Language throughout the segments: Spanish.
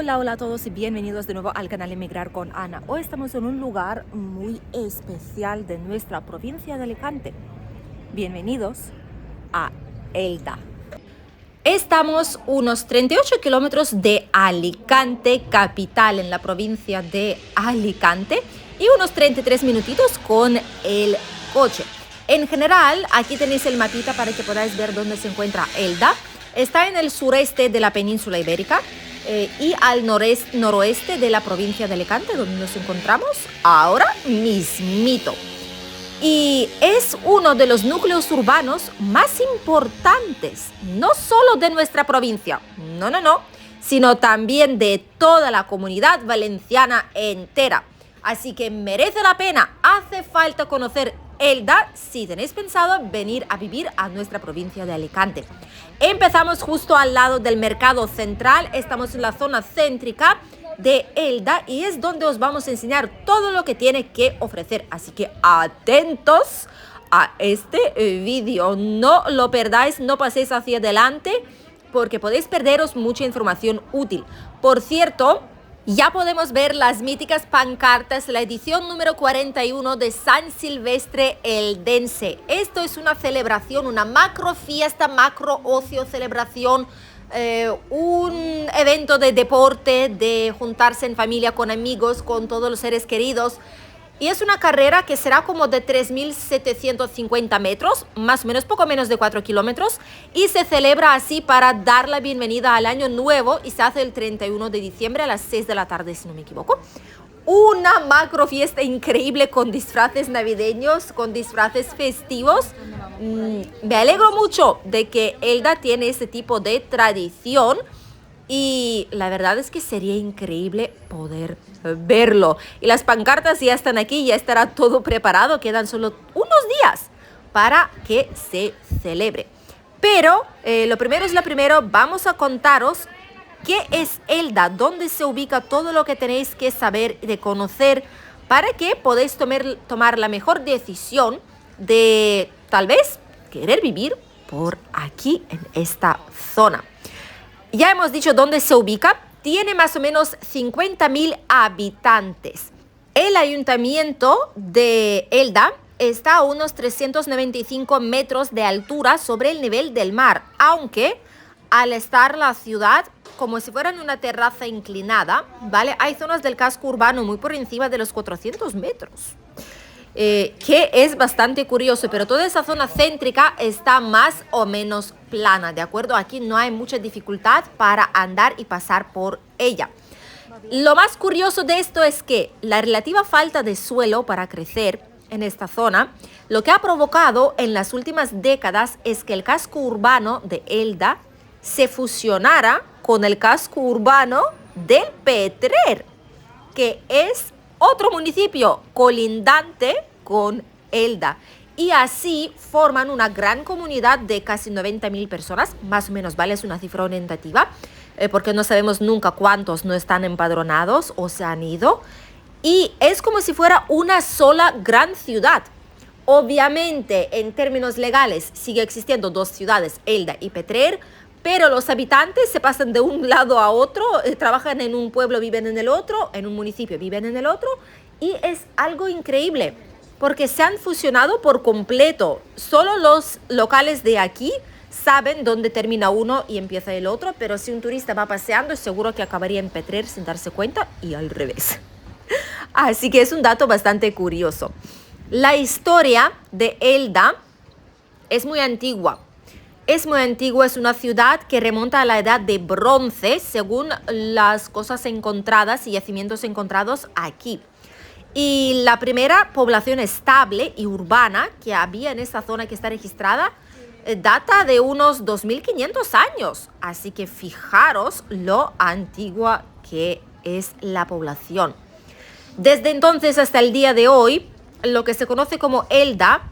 Hola, hola a todos y bienvenidos de nuevo al canal Emigrar con Ana. Hoy estamos en un lugar muy especial de nuestra provincia de Alicante. Bienvenidos a Elda. Estamos unos 38 kilómetros de Alicante, capital en la provincia de Alicante, y unos 33 minutitos con el coche. En general, aquí tenéis el mapita para que podáis ver dónde se encuentra Elda. Está en el sureste de la península ibérica y al noroeste de la provincia de Alicante, donde nos encontramos ahora mismito. Y es uno de los núcleos urbanos más importantes, no solo de nuestra provincia, no, sino también de toda la comunidad valenciana entera. Así que merece la pena, hace falta conocer Elda si tenéis pensado venir a vivir a nuestra provincia de Alicante. Empezamos justo al lado del mercado central, estamos en la zona céntrica de Elda y es donde os vamos a enseñar todo lo que tiene que ofrecer. Así que atentos a este vídeo, no lo perdáis, no paséis hacia adelante porque podéis perderos mucha información útil. Por cierto, ya podemos ver las míticas pancartas, la edición número 41 de San Silvestre Eldense. Esto es una celebración, una macro fiesta, macro ocio, celebración, un evento de deporte, de juntarse en familia, con amigos, con todos los seres queridos. Y es una carrera que será como de 3.750 metros, más o menos, poco menos de 4 kilómetros. Y se celebra así para dar la bienvenida al año nuevo y se hace el 31 de diciembre a las 6 de la tarde, si no me equivoco. Una macro fiesta increíble con disfraces navideños, con disfraces festivos. Me alegro mucho de que Elda tiene ese tipo de tradición. Y la verdad es que sería increíble poder verlo. Y las pancartas ya están aquí, ya estará todo preparado. Quedan solo unos días para que se celebre. Pero lo primero es lo primero. Vamos a contaros qué es Elda, dónde se ubica, todo lo que tenéis que saber y de conocer para que podáis tomar la mejor decisión de tal vez querer vivir por aquí en esta zona. Ya hemos dicho dónde se ubica. Tiene más o menos 50.000 habitantes. El ayuntamiento de Elda está a unos 395 metros de altura sobre el nivel del mar, aunque al estar la ciudad como si fuera en una terraza inclinada, ¿vale? Hay zonas del casco urbano muy por encima de los 400 metros. Que es bastante curioso, pero toda esa zona céntrica está más o menos plana, ¿de acuerdo? Aquí no hay mucha dificultad para andar y pasar por ella. Lo más curioso de esto es que la relativa falta de suelo para crecer en esta zona, lo que ha provocado en las últimas décadas es que el casco urbano de Elda se fusionara con el casco urbano del Petrer, que es otro municipio colindante con Elda. Y así forman una gran comunidad de casi 90.000 personas, más o menos, ¿vale? Es una cifra orientativa, porque no sabemos nunca cuántos no están empadronados o se han ido. Y es como si fuera una sola gran ciudad. Obviamente, en términos legales, sigue existiendo dos ciudades, Elda y Petrer, pero los habitantes se pasan de un lado a otro, trabajan en un pueblo, viven en el otro, en un municipio, viven en el otro, y es algo increíble, porque se han fusionado por completo. Solo los locales de aquí saben dónde termina uno y empieza el otro, pero si un turista va paseando, seguro que acabaría en Petrer sin darse cuenta y al revés. Así que es un dato bastante curioso. La historia de Elda es muy antigua. Es muy antigua, es una ciudad que remonta a la edad de bronce, según las cosas encontradas y yacimientos encontrados aquí. Y la primera población estable y urbana que había en esta zona que está registrada data de unos 2.500 años. Así que fijaros lo antigua que es la población. Desde entonces hasta el día de hoy, lo que se conoce como Elda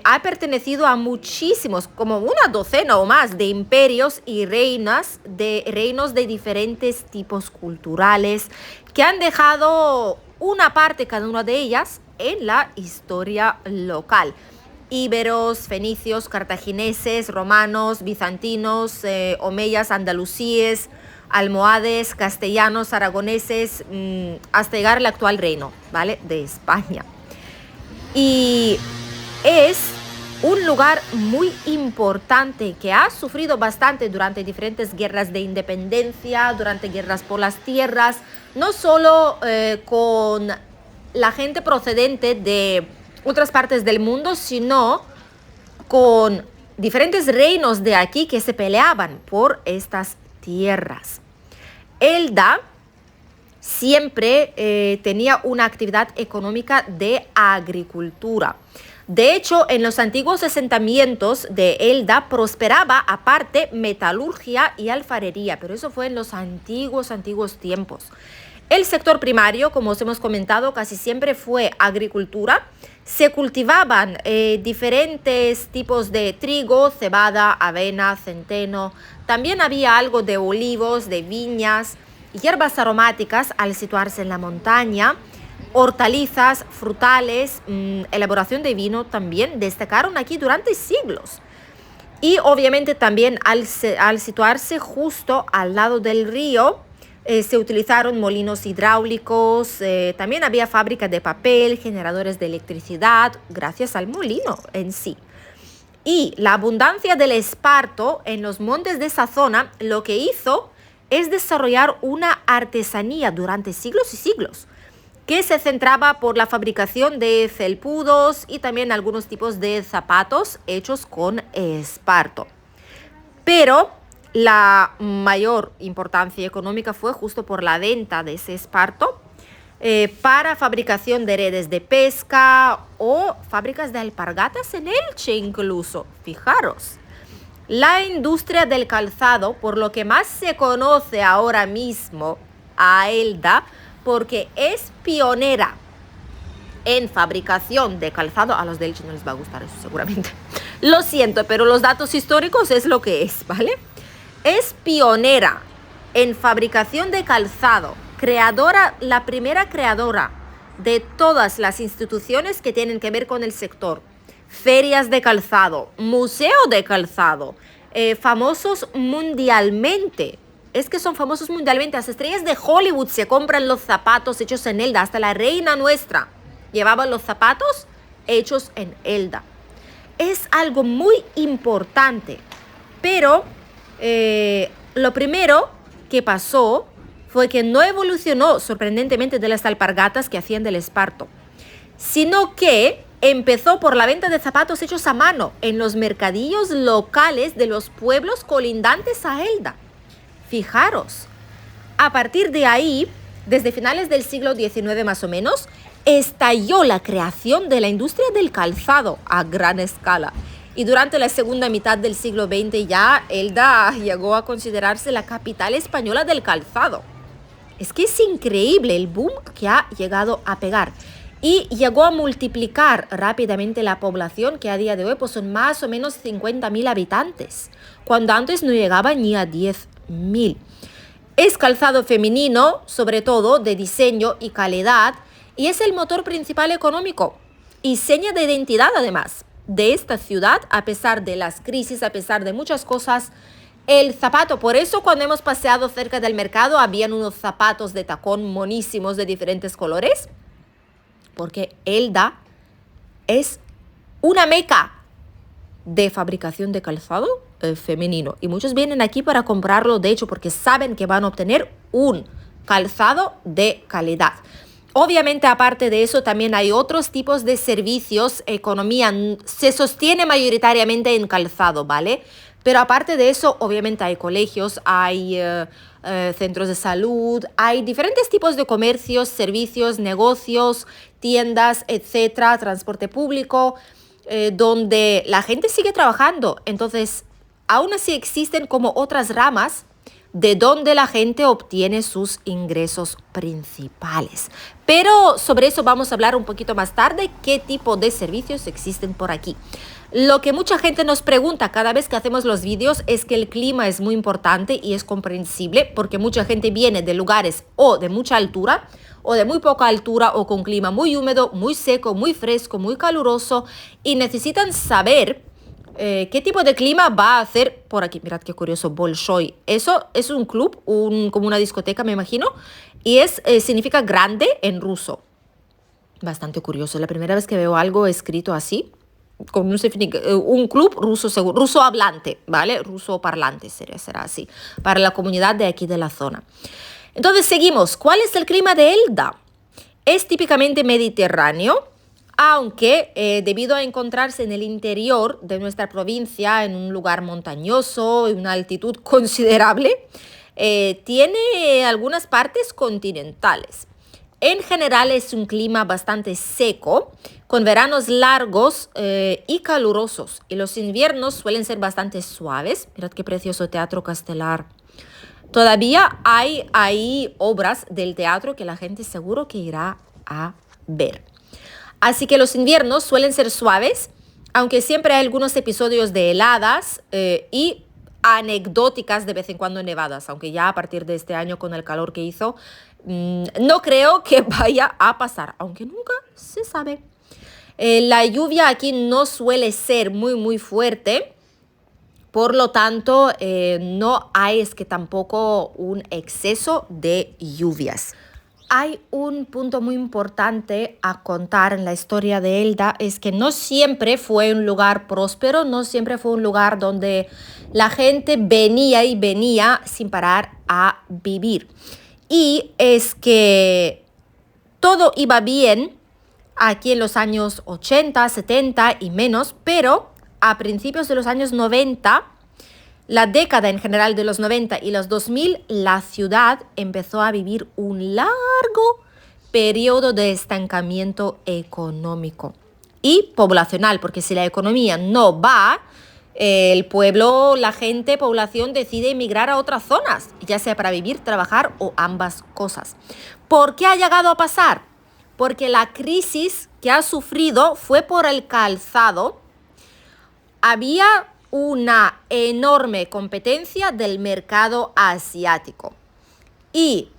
ha pertenecido a muchísimos, como una docena o más de imperios y reinos de diferentes tipos culturales que han dejado una parte, cada una de ellas, en la historia local. Íberos, fenicios, cartagineses, romanos, bizantinos, omeyas, andalusíes, almohades, castellanos, aragoneses, hasta llegar al actual reino, ¿vale? De España. Y es un lugar muy importante que ha sufrido bastante durante diferentes guerras de independencia, durante guerras por las tierras, no solo con la gente procedente de otras partes del mundo, sino con diferentes reinos de aquí que se peleaban por estas tierras. Elda siempre tenía una actividad económica de agricultura. De hecho, en los antiguos asentamientos de Elda prosperaba aparte metalurgia y alfarería, pero eso fue en los antiguos tiempos. El sector primario, como os hemos comentado, casi siempre fue agricultura. Se cultivaban diferentes tipos de trigo, cebada, avena, centeno. También había algo de olivos, de viñas, hierbas aromáticas al situarse en la montaña. Hortalizas, frutales, elaboración de vino también destacaron aquí durante siglos. Y obviamente también al situarse justo al lado del río, se utilizaron molinos hidráulicos, también había fábricas de papel, generadores de electricidad, gracias al molino en sí. Y la abundancia del esparto en los montes de esa zona lo que hizo es desarrollar una artesanía durante siglos y siglos, que se centraba por la fabricación de felpudos y también algunos tipos de zapatos hechos con esparto. Pero la mayor importancia económica fue justo por la venta de ese esparto para fabricación de redes de pesca o fábricas de alpargatas en Elche incluso. Fijaros, la industria del calzado, por lo que más se conoce ahora mismo a Elda, porque es pionera en fabricación de calzado. A los de Elche no les va a gustar eso seguramente. Lo siento, pero los datos históricos es lo que es, ¿vale? Es pionera en fabricación de calzado, la primera creadora de todas las instituciones que tienen que ver con el sector. Ferias de calzado, museo de calzado, famosos mundialmente. Es que son famosos mundialmente. Las estrellas de Hollywood se compran los zapatos hechos en Elda. Hasta la reina nuestra llevaba los zapatos hechos en Elda. Es algo muy importante. Pero lo primero que pasó fue que no evolucionó sorprendentemente de las alpargatas que hacían del esparto, sino que empezó por la venta de zapatos hechos a mano en los mercadillos locales de los pueblos colindantes a Elda. Fijaros, a partir de ahí, desde finales del siglo XIX más o menos, estalló la creación de la industria del calzado a gran escala. Y durante la segunda mitad del siglo XX ya Elda llegó a considerarse la capital española del calzado. Es que es increíble el boom que ha llegado a pegar. Y llegó a multiplicar rápidamente la población, que a día de hoy pues son más o menos 50.000 habitantes, cuando antes no llegaba ni a 10.000. Es calzado femenino, sobre todo de diseño y calidad, y es el motor principal económico y seña de identidad además de esta ciudad, a pesar de las crisis, a pesar de muchas cosas. El zapato, por eso cuando hemos paseado cerca del mercado habían unos zapatos de tacón monísimos de diferentes colores, porque Elda es una meca de fabricación de calzado femenino. Y muchos vienen aquí para comprarlo, de hecho, porque saben que van a obtener un calzado de calidad. Obviamente, aparte de eso, también hay otros tipos de servicios. Economía se sostiene mayoritariamente en calzado, ¿vale? Pero aparte de eso, obviamente hay colegios, hay centros de salud, hay diferentes tipos de comercios, servicios, negocios, tiendas, etcétera, transporte público, donde la gente sigue trabajando. Entonces, aún así existen como otras ramas de donde la gente obtiene sus ingresos principales. Pero sobre eso vamos a hablar un poquito más tarde, qué tipo de servicios existen por aquí. Lo que mucha gente nos pregunta cada vez que hacemos los vídeos es que el clima es muy importante y es comprensible porque mucha gente viene de lugares o de mucha altura o de muy poca altura o con clima muy húmedo, muy seco, muy fresco, muy caluroso y necesitan saber ¿Qué tipo de clima va a hacer por aquí? Mirad qué curioso, Bolshoi. Eso es un club, como una discoteca, me imagino, y significa grande en ruso. Bastante curioso. La primera vez que veo algo escrito así, con un club ruso, ruso hablante, ¿vale? Ruso parlante será así, para la comunidad de aquí de la zona. Entonces seguimos. ¿Cuál es el clima de Elda? Es típicamente mediterráneo, aunque debido a encontrarse en el interior de nuestra provincia, en un lugar montañoso y una altitud considerable, tiene algunas partes continentales. En general es un clima bastante seco, con veranos largos y calurosos, y los inviernos suelen ser bastante suaves. Mirad qué precioso Teatro Castelar. Todavía hay ahí obras del teatro que la gente seguro que irá a ver. Así que los inviernos suelen ser suaves, aunque siempre hay algunos episodios de heladas y anecdóticas de vez en cuando nevadas, aunque ya a partir de este año con el calor que hizo, no creo que vaya a pasar, aunque nunca se sabe. La lluvia aquí no suele ser muy fuerte. Por lo tanto, no hay tampoco un exceso de lluvias. Hay un punto muy importante a contar en la historia de Elda, es que no siempre fue un lugar próspero, no siempre fue un lugar donde la gente venía sin parar a vivir. Y es que todo iba bien aquí en los años 80, 70 y menos, pero a principios de los años 90, la década en general de los 90 y los 2000, la ciudad empezó a vivir un largo periodo de estancamiento económico y poblacional, porque si la economía no va, el pueblo, la gente, población decide emigrar a otras zonas, ya sea para vivir, trabajar o ambas cosas. ¿Por qué ha llegado a pasar? Porque la crisis que ha sufrido fue por el calzado. Había una enorme competencia del mercado asiático. Y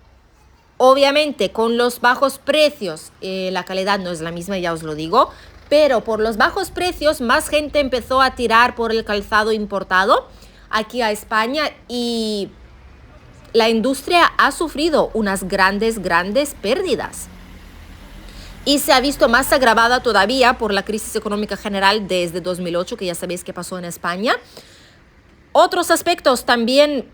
obviamente con los bajos precios, la calidad no es la misma, ya os lo digo, pero por los bajos precios más gente empezó a tirar por el calzado importado aquí a España y la industria ha sufrido unas grandes pérdidas. Y se ha visto más agravada todavía por la crisis económica general desde 2008, que ya sabéis qué pasó en España. Otros aspectos también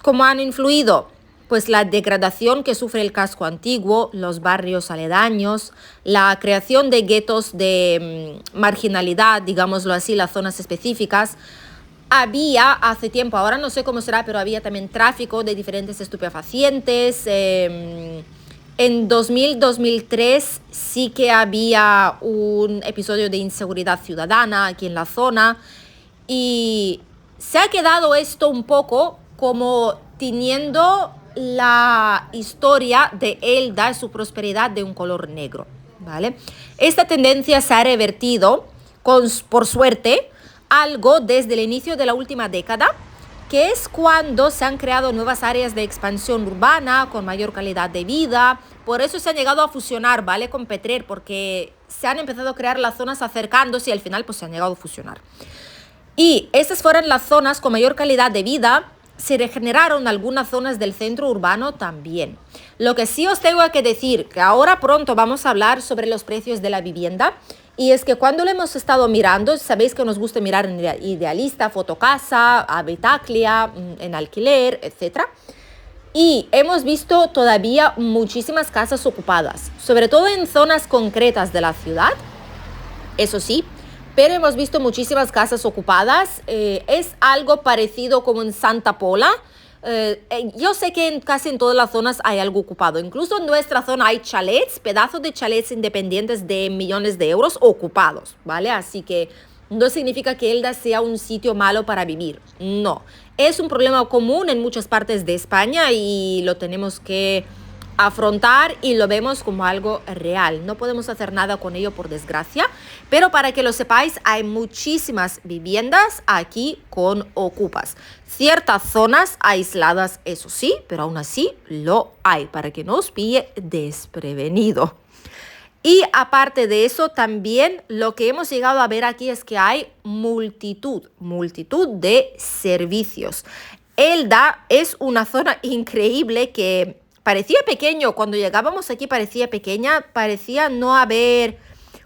como han influido, pues la degradación que sufre el casco antiguo, los barrios aledaños, la creación de guetos de marginalidad, digámoslo así, las zonas específicas. Había hace tiempo, ahora no sé cómo será, pero había también tráfico de diferentes estupefacientes. En 2000-2003 sí que había un episodio de inseguridad ciudadana aquí en la zona y se ha quedado esto un poco como teniendo la historia de Elda y su prosperidad de un color negro, ¿vale? Esta tendencia se ha revertido, por suerte, algo desde el inicio de la última década, que es cuando se han creado nuevas áreas de expansión urbana con mayor calidad de vida. Por eso se han llegado a fusionar, ¿vale? Con Petrer, porque se han empezado a crear las zonas acercándose y al final pues se han llegado a fusionar. Y estas fueron las zonas con mayor calidad de vida. Se regeneraron algunas zonas del centro urbano también. Lo que sí os tengo que decir, que ahora pronto vamos a hablar sobre los precios de la vivienda, y es que cuando lo hemos estado mirando, sabéis que nos gusta mirar en Idealista, Fotocasa, Habitaclia, en alquiler, etc. Y hemos visto todavía muchísimas casas ocupadas, sobre todo en zonas concretas de la ciudad, eso sí, pero hemos visto muchísimas casas ocupadas. Es algo parecido como en Santa Pola. Yo sé que casi en todas las zonas hay algo ocupado. Incluso en nuestra zona hay chalets, pedazos de chalets independientes de millones de euros ocupados, ¿vale? Así que no significa que Elda sea un sitio malo para vivir. No, es un problema común en muchas partes de España y lo tenemos que afrontar y lo vemos como algo real. No podemos hacer nada con ello, por desgracia, pero para que lo sepáis, hay muchísimas viviendas aquí con ocupas. Ciertas zonas aisladas, eso sí, pero aún así lo hay, para que no os pille desprevenido. Y aparte de eso, también lo que hemos llegado a ver aquí es que hay multitud de servicios. Elda es una zona increíble que parecía pequeño. Cuando llegábamos aquí parecía pequeña, parecía no haber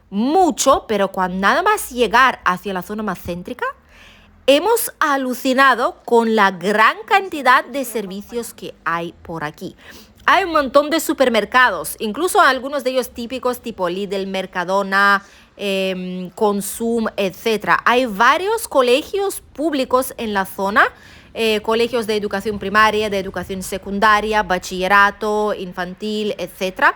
mucho, pero cuando nada más llegar hacia la zona más céntrica, hemos alucinado con la gran cantidad de servicios que hay por aquí. Hay un montón de supermercados, incluso algunos de ellos típicos tipo Lidl, Mercadona, Consum, etc. Hay varios colegios públicos en la zona, colegios de educación primaria, de educación secundaria, bachillerato, infantil, etc.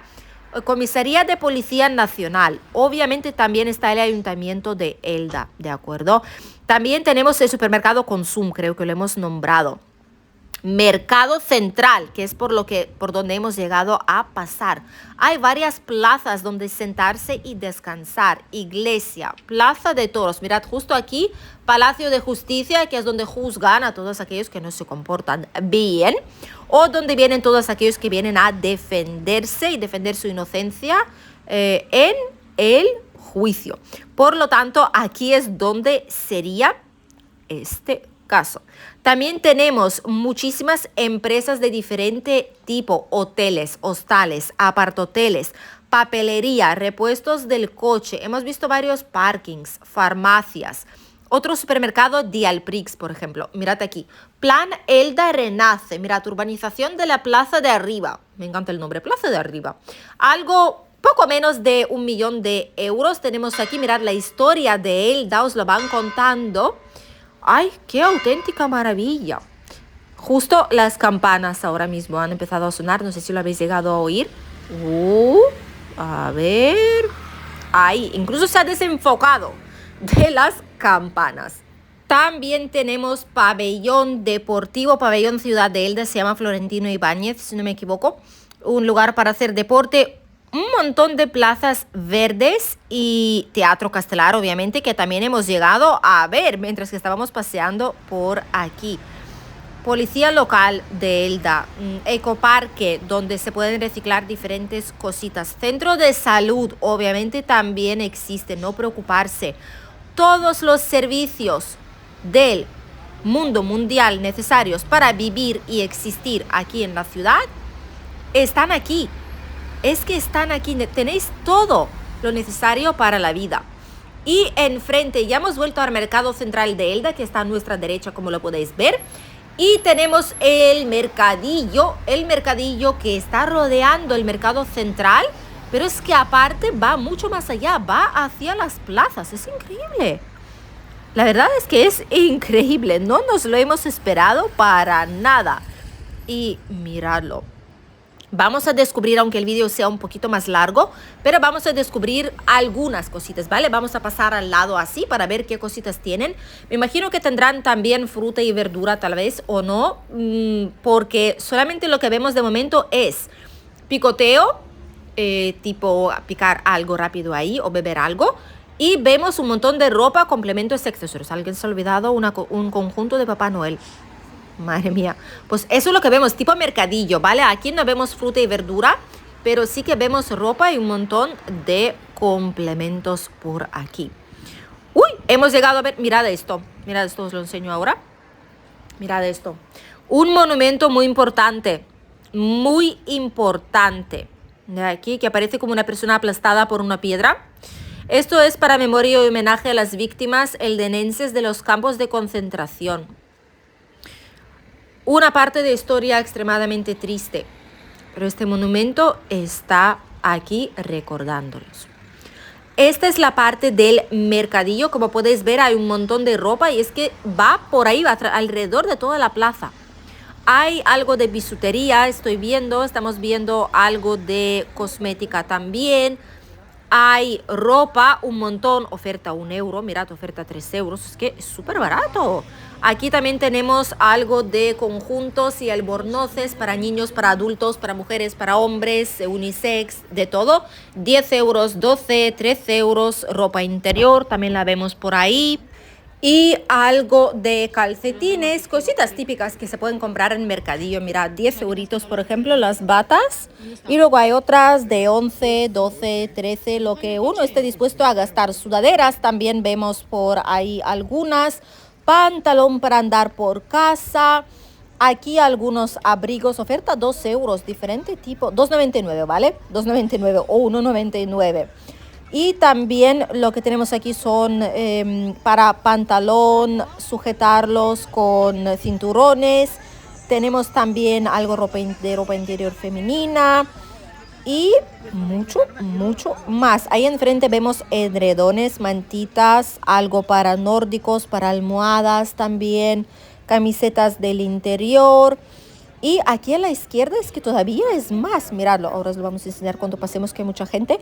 Comisaría de Policía Nacional. Obviamente también está el Ayuntamiento de Elda, ¿de acuerdo? También tenemos el supermercado Consum, creo que lo hemos nombrado. Mercado Central, que es por donde hemos llegado a pasar. Hay varias plazas donde sentarse y descansar. Iglesia, Plaza de Toros. Mirad, justo aquí, Palacio de Justicia, que es donde juzgan a todos aquellos que no se comportan bien, o donde vienen todos aquellos que vienen a defenderse y defender su inocencia en el juicio. Por lo tanto, aquí es donde sería este caso. También tenemos muchísimas empresas de diferente tipo, hoteles, hostales, apartoteles, papelería, repuestos del coche. Hemos visto varios parkings, farmacias. Otro supermercado, Dialprix, por ejemplo. Mirad aquí. Plan Elda Renace. Mirad, urbanización de la Plaza de Arriba. Me encanta el nombre, Plaza de Arriba. Algo poco menos de 1 millón de euros. Tenemos aquí, mirad, la historia de Elda. Os lo van contando. ¡Ay, qué auténtica maravilla! Justo las campanas ahora mismo han empezado a sonar. No sé si lo habéis llegado a oír. A ver. Ahí, incluso se ha desenfocado de las campanas. También tenemos pabellón deportivo, pabellón Ciudad de Elda, se llama Florentino Ibáñez, si no me equivoco. Un lugar para hacer deporte. Un montón de plazas verdes y Teatro Castelar, obviamente, que también hemos llegado a ver mientras que estábamos paseando por aquí. Policía local de Elda, ecoparque donde se pueden reciclar diferentes cositas. Centro de salud, obviamente, también existe, no preocuparse. Todos los servicios del mundo mundial necesarios para vivir y existir aquí en la ciudad están aquí. Es que están aquí, tenéis todo lo necesario para la vida. Y enfrente ya hemos vuelto al Mercado Central de Elda, que está a nuestra derecha, como lo podéis ver. Y tenemos el mercadillo que está rodeando el Mercado Central, pero es que aparte va mucho más allá, va hacia las plazas, es increíble. La verdad es que es increíble, no nos lo hemos esperado para nada. Y miradlo. Vamos a descubrir, aunque el vídeo sea un poquito más largo, pero vamos a descubrir algunas cositas, ¿vale? Vamos a pasar al lado así para ver qué cositas tienen. Me imagino que tendrán también fruta y verdura tal vez o no, porque solamente lo que vemos de momento es picoteo, tipo picar algo rápido ahí o beber algo. Y vemos un montón de ropa, complementos y accesorios. Alguien se ha olvidado un conjunto de Papá Noel. Madre mía, pues eso es lo que vemos, tipo mercadillo, ¿vale? Aquí no vemos fruta y verdura, pero sí que vemos ropa y un montón de complementos por aquí. Uy, hemos llegado a ver, mirad esto, os lo enseño ahora. Mirad esto, un monumento muy importante, de aquí, que aparece como una persona aplastada por una piedra. Esto es para memoria y homenaje a las víctimas eldenenses de los campos de concentración. Una parte de historia extremadamente triste, pero este monumento está aquí recordándolos. Esta es la parte del mercadillo. Como podéis ver, hay un montón de ropa y es que va por ahí, va alrededor de toda la plaza. Hay algo de bisutería, estamos viendo algo de cosmética también. Hay ropa, un montón, oferta 1 euro, mirad, oferta 3 euros, es que es súper barato. Aquí también tenemos algo de conjuntos y albornoces para niños, para adultos, para mujeres, para hombres, unisex, de todo. 10 euros, 12, 13 euros, ropa interior, también la vemos por ahí. Y algo de calcetines, cositas típicas que se pueden comprar en mercadillo. Mira, 10 euritos, por ejemplo, las batas. Y luego hay otras de 11, 12, 13, lo que uno esté dispuesto a gastar. Sudaderas también vemos por ahí algunas. Pantalón para andar por casa. Aquí algunos abrigos, oferta 2 euros, diferente tipo, 2,99, ¿vale? 2,99 o 1,99. Y también lo que tenemos aquí son para pantalón, sujetarlos con cinturones. Tenemos también algo de ropa interior femenina y mucho más. Ahí enfrente vemos edredones, mantitas, algo para nórdicos, para almohadas también, camisetas del interior. Y aquí a la izquierda es que todavía es más. Miradlo, ahora os lo vamos a enseñar cuando pasemos, que hay mucha gente.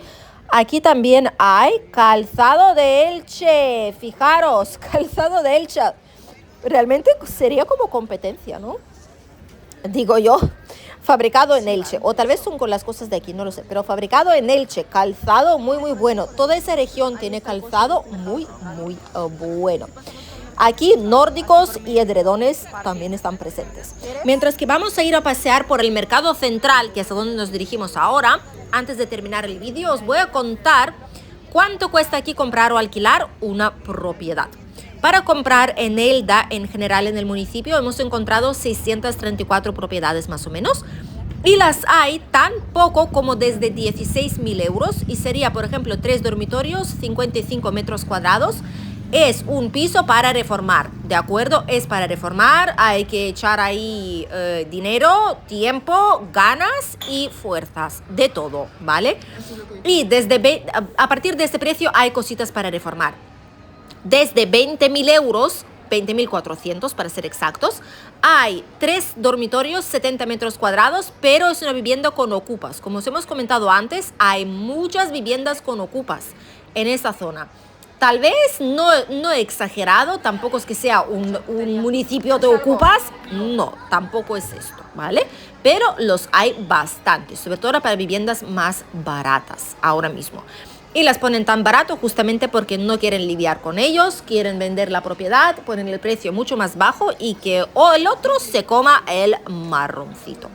Aquí también hay calzado de Elche. Fijaros, calzado de Elche. Realmente sería como competencia, ¿no? Digo yo, fabricado en Elche. O tal vez son con las cosas de aquí, no lo sé. Pero fabricado en Elche, calzado muy bueno. Toda esa región tiene calzado muy bueno. Aquí nórdicos y edredones también están presentes. Mientras que vamos a ir a pasear por el mercado central, que es a donde nos dirigimos ahora, antes de terminar el vídeo os voy a contar cuánto cuesta aquí comprar o alquilar una propiedad. Para comprar en Elda, en general en el municipio, hemos encontrado 634 propiedades más o menos. Y las hay tan poco como desde 16.000 euros. Y sería, por ejemplo, 3 dormitorios, 55 metros cuadrados. Es un piso para reformar, ¿de acuerdo? Es para reformar, hay que echar ahí dinero, tiempo, ganas y fuerzas, de todo, ¿vale? Y a partir de este precio hay cositas para reformar. Desde 20.000 euros, 20.400 para ser exactos, hay 3 dormitorios, 70 metros cuadrados, pero es una vivienda con ocupas. Como os hemos comentado antes, hay muchas viviendas con ocupas en esta zona. Tal vez no exagerado, tampoco es que sea un municipio de ocupas, no, tampoco es esto, ¿vale? Pero los hay bastantes, sobre todo para viviendas más baratas ahora mismo. Y las ponen tan barato justamente porque no quieren lidiar con ellos, quieren vender la propiedad, ponen el precio mucho más bajo y que el otro se coma el marroncito.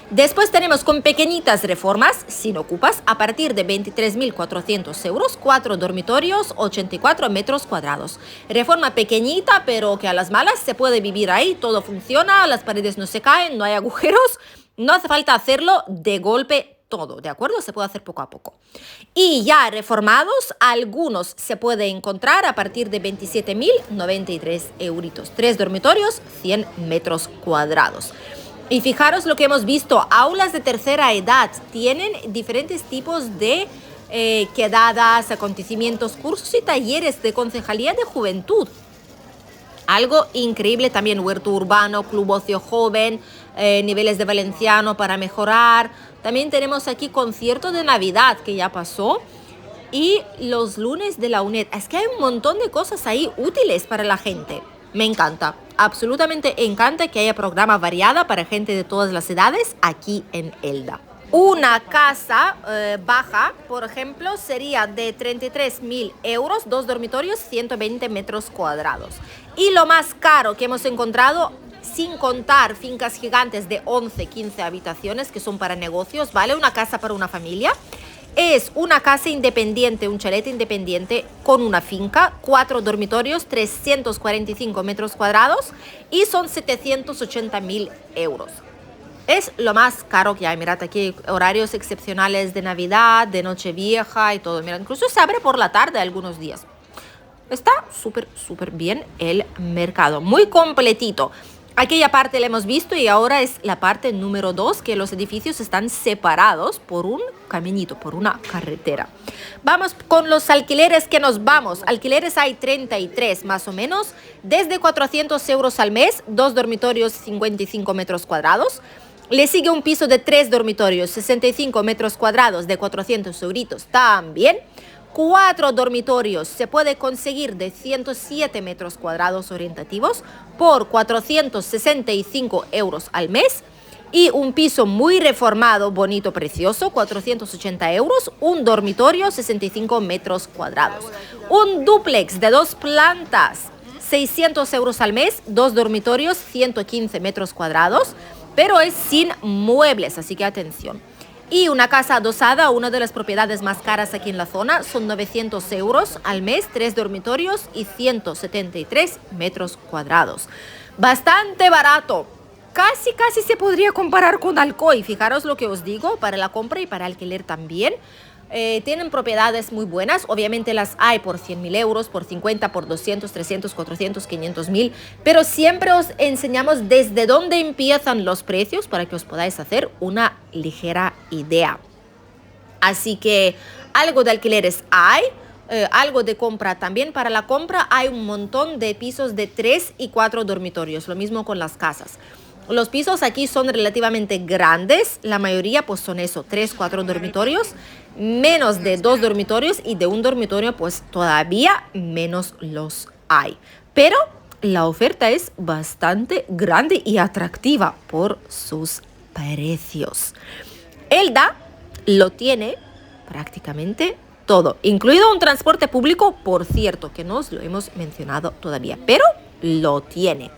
Después tenemos con pequeñitas reformas, sin ocupas, a partir de 23.400 euros, 4 dormitorios, 84 metros cuadrados. Reforma pequeñita, pero que a las malas se puede vivir ahí, todo funciona, las paredes no se caen, no hay agujeros, no hace falta hacerlo de golpe todo, ¿de acuerdo? Se puede hacer poco a poco. Y ya reformados, algunos se puede encontrar a partir de 27.093 euritos. 3 dormitorios, 100 metros cuadrados. Y fijaros lo que hemos visto, aulas de tercera edad, tienen diferentes tipos de quedadas, acontecimientos, cursos y talleres de concejalía de juventud. Algo increíble también, huerto urbano, club ocio joven, niveles de valenciano para mejorar. También tenemos aquí concierto de Navidad que ya pasó y los lunes de la UNED. Es que hay un montón de cosas ahí útiles para la gente. Me encanta, absolutamente encanta que haya programa variada para gente de todas las edades aquí en Elda. Una casa baja, por ejemplo, sería de 33.000 euros, 2 dormitorios, 120 metros cuadrados. Y lo más caro que hemos encontrado, sin contar fincas gigantes de 11, 15 habitaciones que son para negocios, ¿vale? Una casa para una familia. Es una casa independiente, un chalet independiente con una finca, 4 dormitorios, 345 metros cuadrados y son 780.000 euros. Es lo más caro que hay. Mirad aquí horarios excepcionales de Navidad, de Nochevieja y todo. Mirad, incluso se abre por la tarde algunos días. Está súper bien el mercado, muy completito. Aquella parte la hemos visto y ahora es la parte número 2, que los edificios están separados por un caminito, por una carretera. Vamos con los alquileres que nos vamos. Alquileres hay 33 más o menos, desde 400 euros al mes, 2 dormitorios, 55 metros cuadrados. Le sigue un piso de 3 dormitorios, 65 metros cuadrados, de 400 euritos también. 4 dormitorios se puede conseguir de 107 metros cuadrados orientativos por 465 euros al mes. Y un piso muy reformado, bonito, precioso, 480 euros, un dormitorio, 65 metros cuadrados. Un dúplex de 2 plantas, 600 euros al mes, 2 dormitorios, 115 metros cuadrados, pero es sin muebles, así que atención. Y una casa adosada, una de las propiedades más caras aquí en la zona, son 900 euros al mes, 3 dormitorios y 173 metros cuadrados. Bastante barato. Casi se podría comparar con Alcoy. Fijaros lo que os digo, para la compra y para alquiler también. Tienen propiedades muy buenas, obviamente las hay por 100.000 euros, por 50, por 200, 300, 400, 500.000, pero siempre os enseñamos desde dónde empiezan los precios para que os podáis hacer una ligera idea. Así que algo de alquileres hay, algo de compra también. Para la compra hay un montón de pisos de 3 y 4 dormitorios, lo mismo con las casas. Los pisos aquí son relativamente grandes, la mayoría pues son eso, 3, 4 dormitorios, menos de 2 dormitorios y de un dormitorio pues todavía menos los hay. Pero la oferta es bastante grande y atractiva por sus precios. Elda lo tiene prácticamente todo, incluido un transporte público, por cierto, que no os lo hemos mencionado todavía, pero lo tiene.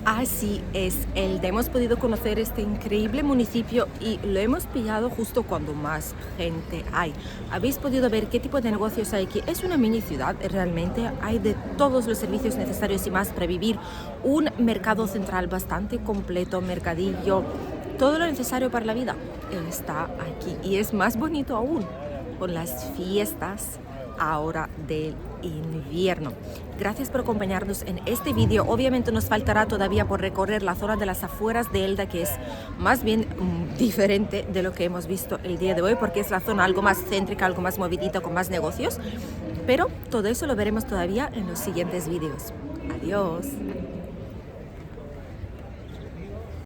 Así es, Elda. Hemos podido conocer este increíble municipio y lo hemos pillado justo cuando más gente hay. Habéis podido ver qué tipo de negocios hay aquí. Es una mini ciudad, realmente hay de todos los servicios necesarios y más para vivir. Un mercado central bastante completo, mercadillo, todo lo necesario para la vida está aquí. Y es más bonito aún con las fiestas ahora del invierno. Gracias por acompañarnos en este vídeo. Obviamente nos faltará todavía por recorrer la zona de las afueras de Elda, que es más bien diferente de lo que hemos visto el día de hoy, porque es la zona algo más céntrica, algo más movidita, con más negocios. Pero todo eso lo veremos todavía en los siguientes vídeos. Adiós.